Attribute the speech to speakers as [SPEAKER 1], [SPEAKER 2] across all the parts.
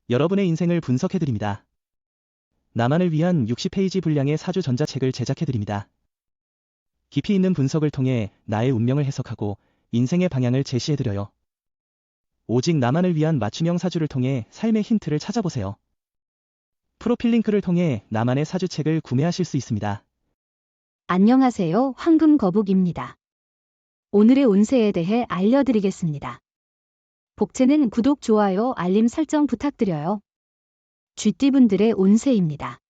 [SPEAKER 1] 여러분의 인생을 분석해드립니다. 나만을 위한 60페이지 분량의 사주 전자책을 제작해드립니다. 깊이 있는 분석을 통해 나의 운명을 해석하고 인생의 방향을 제시해드려요. 오직 나만을 위한 맞춤형 사주를 통해 삶의 힌트를 찾아보세요. 프로필 링크를 통해 나만의 사주책을 구매하실 수 있습니다.
[SPEAKER 2] 안녕하세요. 황금거북입니다. 오늘의 운세에 대해 알려드리겠습니다. 복채는 구독, 좋아요, 알림 설정 부탁드려요. 쥐띠분들의 운세입니다.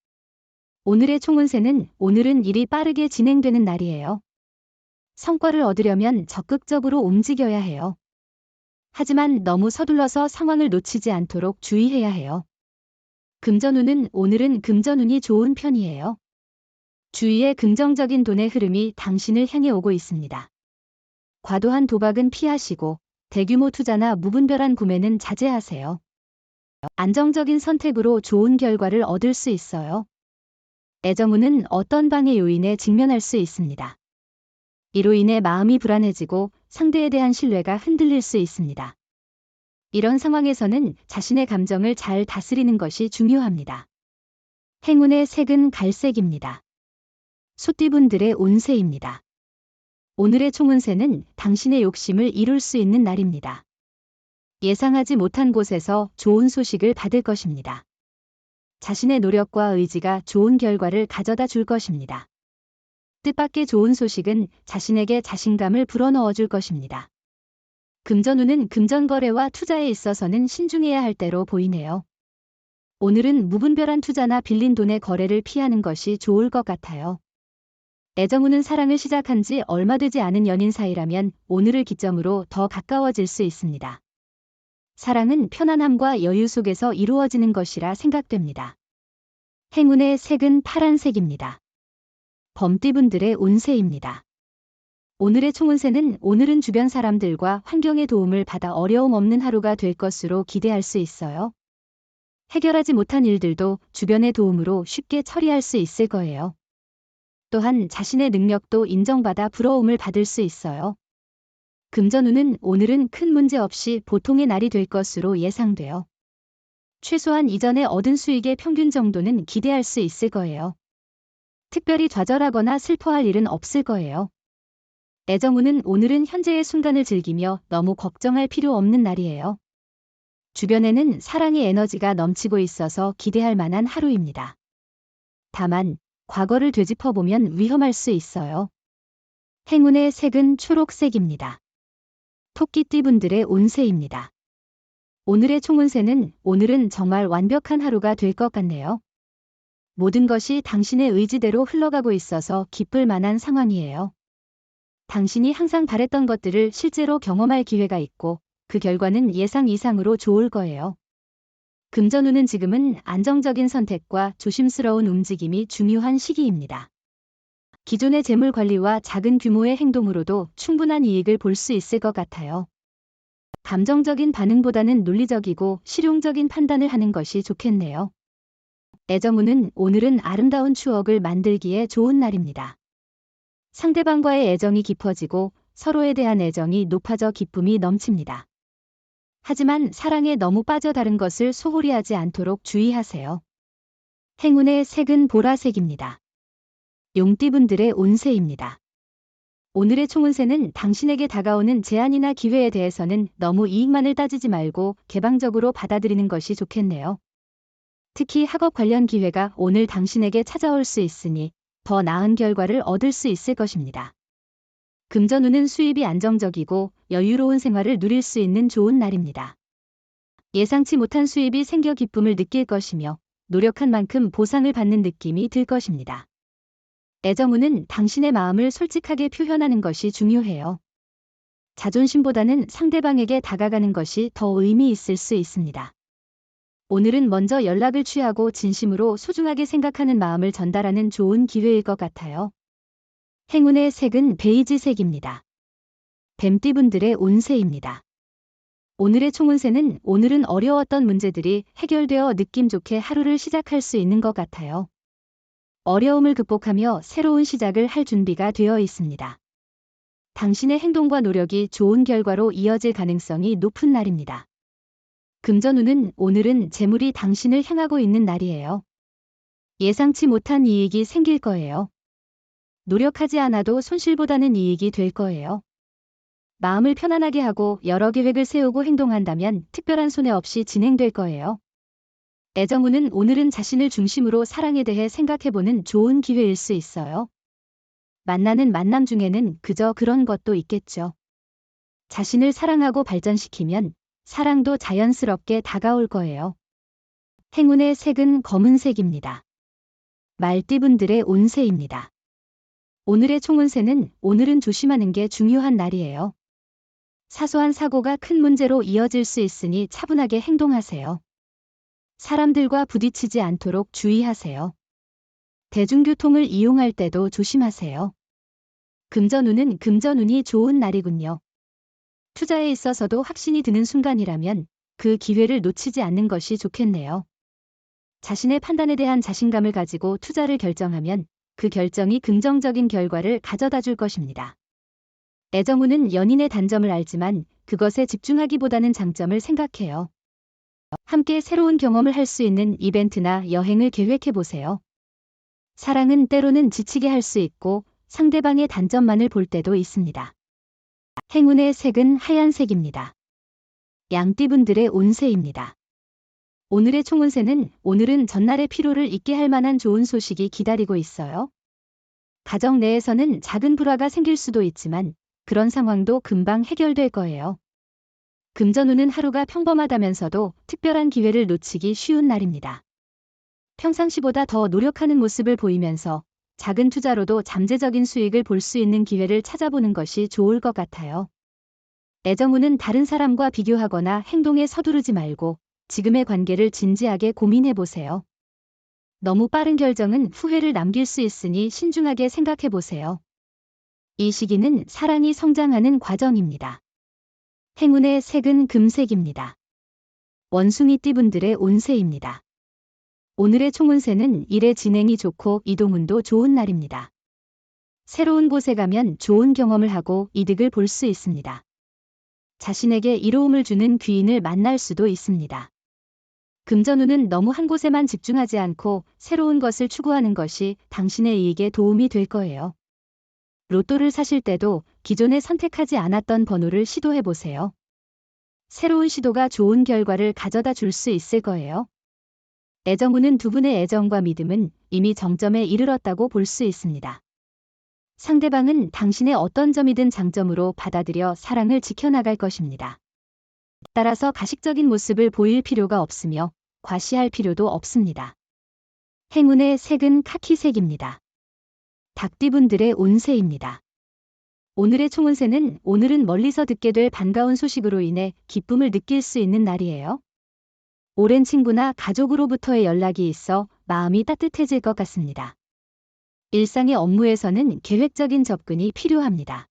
[SPEAKER 2] 오늘의 총운세는 오늘은 일이 빠르게 진행되는 날이에요. 성과를 얻으려면 적극적으로 움직여야 해요. 하지만 너무 서둘러서 상황을 놓치지 않도록 주의해야 해요. 금전운은 오늘은 금전운이 좋은 편이에요. 주위에 긍정적인 돈의 흐름이 당신을 향해 오고 있습니다. 과도한 도박은 피하시고 대규모 투자나 무분별한 구매는 자제하세요. 안정적인 선택으로 좋은 결과를 얻을 수 있어요. 애정운은 어떤 방해 요인에 직면할 수 있습니다. 이로 인해 마음이 불안해지고 상대에 대한 신뢰가 흔들릴 수 있습니다. 이런 상황에서는 자신의 감정을 잘 다스리는 것이 중요합니다. 행운의 색은 갈색입니다. 소띠분들의 운세입니다. 오늘의 총운세는 당신의 욕심을 이룰 수 있는 날입니다. 예상하지 못한 곳에서 좋은 소식을 받을 것입니다. 자신의 노력과 의지가 좋은 결과를 가져다 줄 것입니다. 뜻밖의 좋은 소식은 자신에게 자신감을 불어넣어 줄 것입니다. 금전운은 금전거래와 투자에 있어서는 신중해야 할 때로 보이네요. 오늘은 무분별한 투자나 빌린 돈의 거래를 피하는 것이 좋을 것 같아요. 애정운은 사랑을 시작한 지 얼마 되지 않은 연인 사이라면 오늘을 기점으로 더 가까워질 수 있습니다. 사랑은 편안함과 여유 속에서 이루어지는 것이라 생각됩니다. 행운의 색은 파란색입니다. 범띠분들의 운세입니다. 오늘의 총운세는 오늘은 주변 사람들과 환경의 도움을 받아 어려움 없는 하루가 될 것으로 기대할 수 있어요. 해결하지 못한 일들도 주변의 도움으로 쉽게 처리할 수 있을 거예요. 또한 자신의 능력도 인정받아 부러움을 받을 수 있어요. 금전운은 오늘은 큰 문제 없이 보통의 날이 될 것으로 예상돼요. 최소한 이전에 얻은 수익의 평균 정도는 기대할 수 있을 거예요. 특별히 좌절하거나 슬퍼할 일은 없을 거예요. 애정운은 오늘은 현재의 순간을 즐기며 너무 걱정할 필요 없는 날이에요. 주변에는 사랑의 에너지가 넘치고 있어서 기대할 만한 하루입니다. 다만 과거를 되짚어보면 위험할 수 있어요. 행운의 색은 초록색입니다. 토끼띠분들의 운세입니다. 오늘의 총운세는 오늘은 정말 완벽한 하루가 될 것 같네요. 모든 것이 당신의 의지대로 흘러가고 있어서 기쁠 만한 상황이에요. 당신이 항상 바랬던 것들을 실제로 경험할 기회가 있고 그 결과는 예상 이상으로 좋을 거예요. 금전운은 지금은 안정적인 선택과 조심스러운 움직임이 중요한 시기입니다. 기존의 재물 관리와 작은 규모의 행동으로도 충분한 이익을 볼 수 있을 것 같아요. 감정적인 반응보다는 논리적이고 실용적인 판단을 하는 것이 좋겠네요. 애정운은 오늘은 아름다운 추억을 만들기에 좋은 날입니다. 상대방과의 애정이 깊어지고 서로에 대한 애정이 높아져 기쁨이 넘칩니다. 하지만 사랑에 너무 빠져다른 것을 소홀히 하지 않도록 주의하세요. 행운의 색은 보라색입니다. 용띠분들의 운세입니다. 오늘의 총운세는 당신에게 다가오는 제안이나 기회에 대해서는 너무 이익만을 따지지 말고 개방적으로 받아들이는 것이 좋겠네요. 특히 학업 관련 기회가 오늘 당신에게 찾아올 수 있으니 더 나은 결과를 얻을 수 있을 것입니다. 금전운은 수입이 안정적이고 여유로운 생활을 누릴 수 있는 좋은 날입니다. 예상치 못한 수입이 생겨 기쁨을 느낄 것이며 노력한 만큼 보상을 받는 느낌이 들 것입니다. 애정운은 당신의 마음을 솔직하게 표현하는 것이 중요해요. 자존심보다는 상대방에게 다가가는 것이 더 의미 있을 수 있습니다. 오늘은 먼저 연락을 취하고 진심으로 소중하게 생각하는 마음을 전달하는 좋은 기회일 것 같아요. 행운의 색은 베이지색입니다. 뱀띠분들의 운세입니다. 오늘의 총운세는 오늘은 어려웠던 문제들이 해결되어 느낌 좋게 하루를 시작할 수 있는 것 같아요. 어려움을 극복하며 새로운 시작을 할 준비가 되어 있습니다. 당신의 행동과 노력이 좋은 결과로 이어질 가능성이 높은 날입니다. 금전운은 오늘은 재물이 당신을 향하고 있는 날이에요. 예상치 못한 이익이 생길 거예요. 노력하지 않아도 손실보다는 이익이 될 거예요. 마음을 편안하게 하고 여러 계획을 세우고 행동한다면 특별한 손해 없이 진행될 거예요. 애정운은 오늘은 자신을 중심으로 사랑에 대해 생각해보는 좋은 기회일 수 있어요. 만나는 만남 중에는 그저 그런 것도 있겠죠. 자신을 사랑하고 발전시키면 사랑도 자연스럽게 다가올 거예요. 행운의 색은 검은색입니다. 말띠분들의 운세입니다. 오늘의 총운세는 오늘은 조심하는 게 중요한 날이에요. 사소한 사고가 큰 문제로 이어질 수 있으니 차분하게 행동하세요. 사람들과 부딪히지 않도록 주의하세요. 대중교통을 이용할 때도 조심하세요. 금전운은 금전운이 좋은 날이군요. 투자에 있어서도 확신이 드는 순간이라면 그 기회를 놓치지 않는 것이 좋겠네요. 자신의 판단에 대한 자신감을 가지고 투자를 결정하면 그 결정이 긍정적인 결과를 가져다 줄 것입니다. 애정운은 연인의 단점을 알지만 그것에 집중하기보다는 장점을 생각해요. 함께 새로운 경험을 할 수 있는 이벤트나 여행을 계획해 보세요. 사랑은 때로는 지치게 할 수 있고 상대방의 단점만을 볼 때도 있습니다. 행운의 색은 하얀색입니다. 양띠분들의 운세입니다. 오늘의 총운세는 오늘은 전날의 피로를 잊게 할 만한 좋은 소식이 기다리고 있어요. 가정 내에서는 작은 불화가 생길 수도 있지만 그런 상황도 금방 해결될 거예요. 금전운은 하루가 평범하다면서도 특별한 기회를 놓치기 쉬운 날입니다. 평상시보다 더 노력하는 모습을 보이면서 작은 투자로도 잠재적인 수익을 볼 수 있는 기회를 찾아보는 것이 좋을 것 같아요. 애정운은 다른 사람과 비교하거나 행동에 서두르지 말고 지금의 관계를 진지하게 고민해 보세요. 너무 빠른 결정은 후회를 남길 수 있으니 신중하게 생각해 보세요. 이 시기는 사랑이 성장하는 과정입니다. 행운의 색은 금색입니다. 원숭이띠분들의 운세입니다. 오늘의 총운세는 일의 진행이 좋고 이동운도 좋은 날입니다. 새로운 곳에 가면 좋은 경험을 하고 이득을 볼 수 있습니다. 자신에게 이로움을 주는 귀인을 만날 수도 있습니다. 금전운은 너무 한 곳에만 집중하지 않고 새로운 것을 추구하는 것이 당신의 이익에 도움이 될 거예요. 로또를 사실 때도 기존에 선택하지 않았던 번호를 시도해 보세요. 새로운 시도가 좋은 결과를 가져다 줄 수 있을 거예요. 애정운은 두 분의 애정과 믿음은 이미 정점에 이르렀다고 볼 수 있습니다. 상대방은 당신의 어떤 점이든 장점으로 받아들여 사랑을 지켜나갈 것입니다. 따라서 가식적인 모습을 보일 필요가 없으며 과시할 필요도 없습니다. 행운의 색은 카키색입니다. 닭띠분들의 운세입니다. 오늘의 총운세는 오늘은 멀리서 듣게 될 반가운 소식으로 인해 기쁨을 느낄 수 있는 날이에요. 오랜 친구나 가족으로부터의 연락이 있어 마음이 따뜻해질 것 같습니다. 일상의 업무에서는 계획적인 접근이 필요합니다.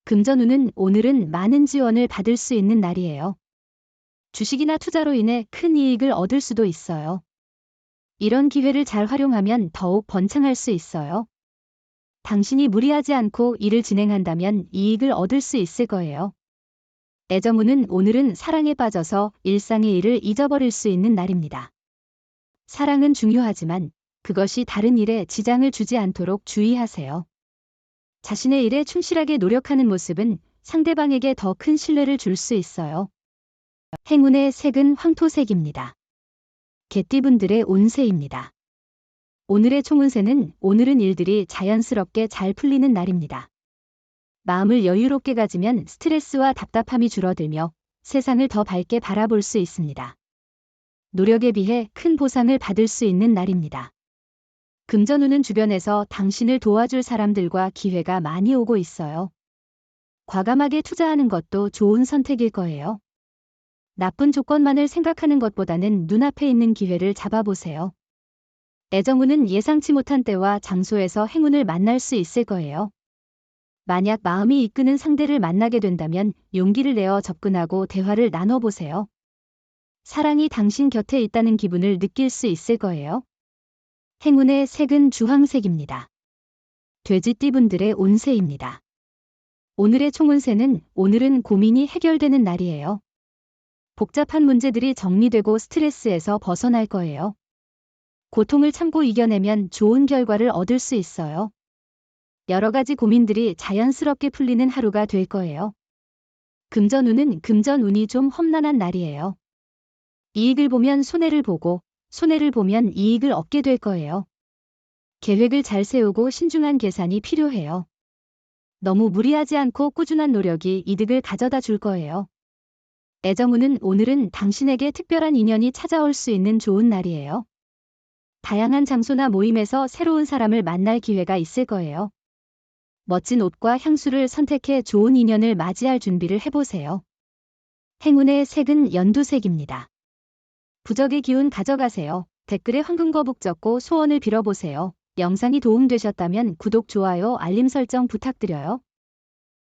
[SPEAKER 2] 금전운은 오늘은 많은 지원을 받을 수 있는 날이에요. 주식이나 투자로 인해 큰 이익을 얻을 수도 있어요. 이런 기회를 잘 활용하면 더욱 번창할 수 있어요. 당신이 무리하지 않고 일을 진행한다면 이익을 얻을 수 있을 거예요. 애정운은 오늘은 사랑에 빠져서 일상의 일을 잊어버릴 수 있는 날입니다. 사랑은 중요하지만 그것이 다른 일에 지장을 주지 않도록 주의하세요. 자신의 일에 충실하게 노력하는 모습은 상대방에게 더 큰 신뢰를 줄 수 있어요. 행운의 색은 황토색입니다. 개띠분들의 운세입니다. 오늘의 총운세는 오늘은 일들이 자연스럽게 잘 풀리는 날입니다. 마음을 여유롭게 가지면 스트레스와 답답함이 줄어들며 세상을 더 밝게 바라볼 수 있습니다. 노력에 비해 큰 보상을 받을 수 있는 날입니다. 금전운은 주변에서 당신을 도와줄 사람들과 기회가 많이 오고 있어요. 과감하게 투자하는 것도 좋은 선택일 거예요. 나쁜 조건만을 생각하는 것보다는 눈앞에 있는 기회를 잡아보세요. 애정운은 예상치 못한 때와 장소에서 행운을 만날 수 있을 거예요. 만약 마음이 이끄는 상대를 만나게 된다면 용기를 내어 접근하고 대화를 나눠보세요. 사랑이 당신 곁에 있다는 기분을 느낄 수 있을 거예요. 행운의 색은 주황색입니다. 돼지띠분들의 운세입니다. 오늘의 총운세는 오늘은 고민이 해결되는 날이에요. 복잡한 문제들이 정리되고 스트레스에서 벗어날 거예요. 고통을 참고 이겨내면 좋은 결과를 얻을 수 있어요. 여러 가지 고민들이 자연스럽게 풀리는 하루가 될 거예요. 금전운은 금전운이 좀 험난한 날이에요. 이익을 보면 손해를 보고, 손해를 보면 이익을 얻게 될 거예요. 계획을 잘 세우고 신중한 계산이 필요해요. 너무 무리하지 않고 꾸준한 노력이 이득을 가져다 줄 거예요. 애정운은 오늘은 당신에게 특별한 인연이 찾아올 수 있는 좋은 날이에요. 다양한 장소나 모임에서 새로운 사람을 만날 기회가 있을 거예요. 멋진 옷과 향수를 선택해 좋은 인연을 맞이할 준비를 해보세요. 행운의 색은 연두색입니다. 부적의 기운 가져가세요. 댓글에 황금거북 적고 소원을 빌어보세요. 영상이 도움되셨다면 구독, 좋아요, 알림 설정 부탁드려요.